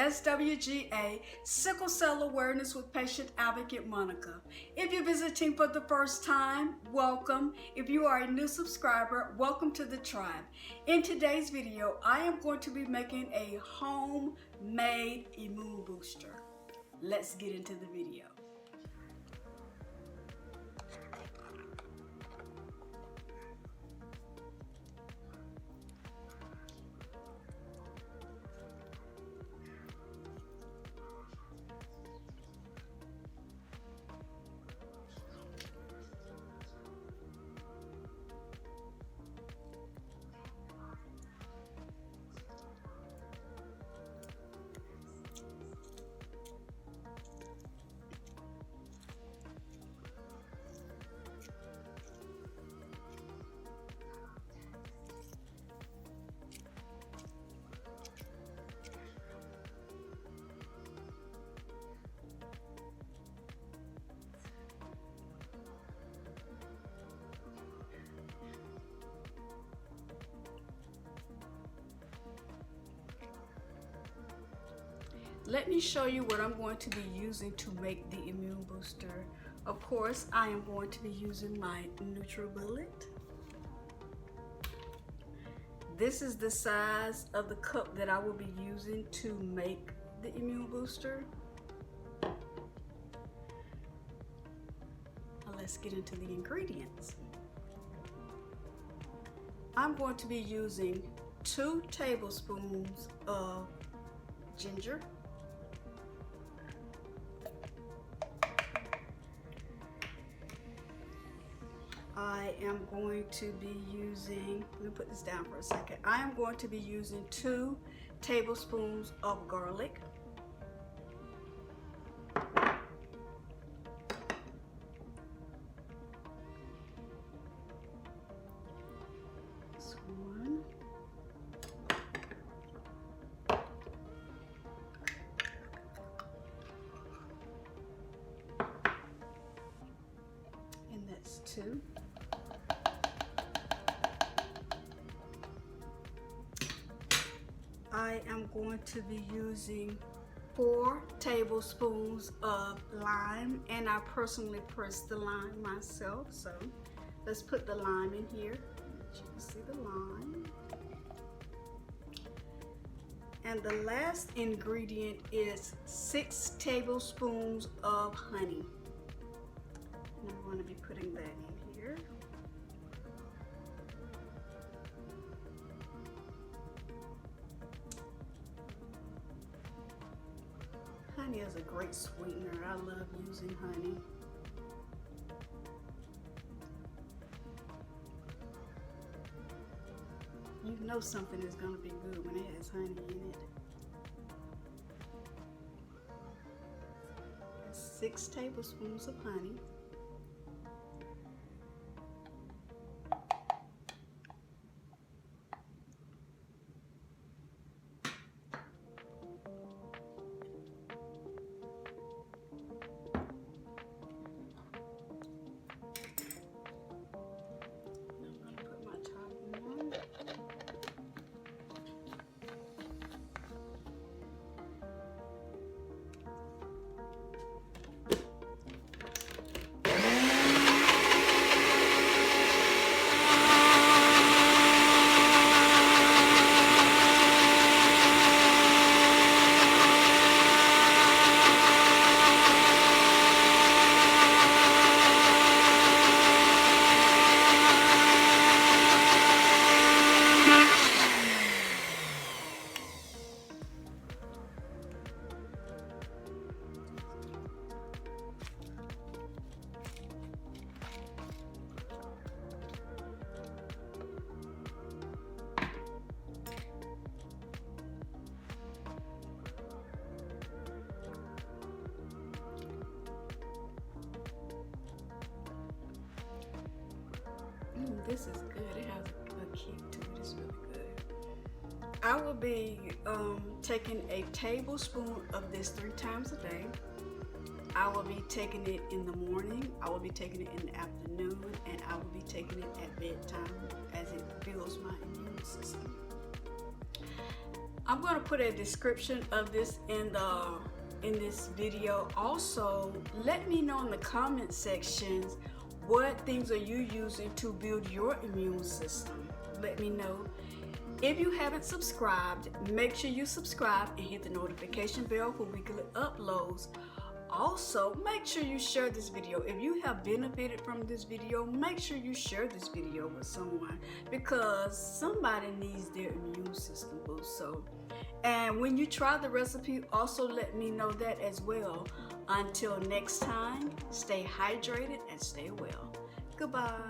SWGA, Sickle Cell Awareness with Patient Advocate Monica. If you're visiting for the first time, welcome. If you are a new subscriber, welcome to the tribe. In today's video, I am going to be making a homemade immune booster. Let's get into the video. Let me show you what I'm going to be using to make the immune booster. Of course, I am going to be using my NutriBullet. This is the size of the cup that I will be using to make the immune booster. Now let's get into the ingredients. I'm going to be using 2 tablespoons of ginger, I am going to be using, let me put this down for a second. I am going to be using 2 tablespoons of garlic. This one. And that's 2. I am going to be using 4 tablespoons of lime, and I personally press the lime myself. So let's put the lime in here. You can see the lime. And the last ingredient is 6 tablespoons of honey. And I'm going to be putting that in here. Honey is a great sweetener. I love using honey. You know something is going to be good when it has honey in it. That's 6 tablespoons of honey. This is good. It has a kick to it. It's really good. I will be taking a tablespoon of this 3 times a day. I will be taking it in the morning, I will be taking it in the afternoon, and I will be taking it at bedtime as it builds my immune system. I'm going to put a description of this in this video. Also, let me know in the comment sections what things are you using to build your immune system. Let me know. If you haven't subscribed, make sure you subscribe and hit the notification bell for weekly uploads. Also, make sure you share this video. If you have benefited from this video, make sure you share this video with someone, because somebody needs their immune system boost. So, and when you try the recipe, also let me know that as well. Until next time, stay hydrated and stay well. Goodbye.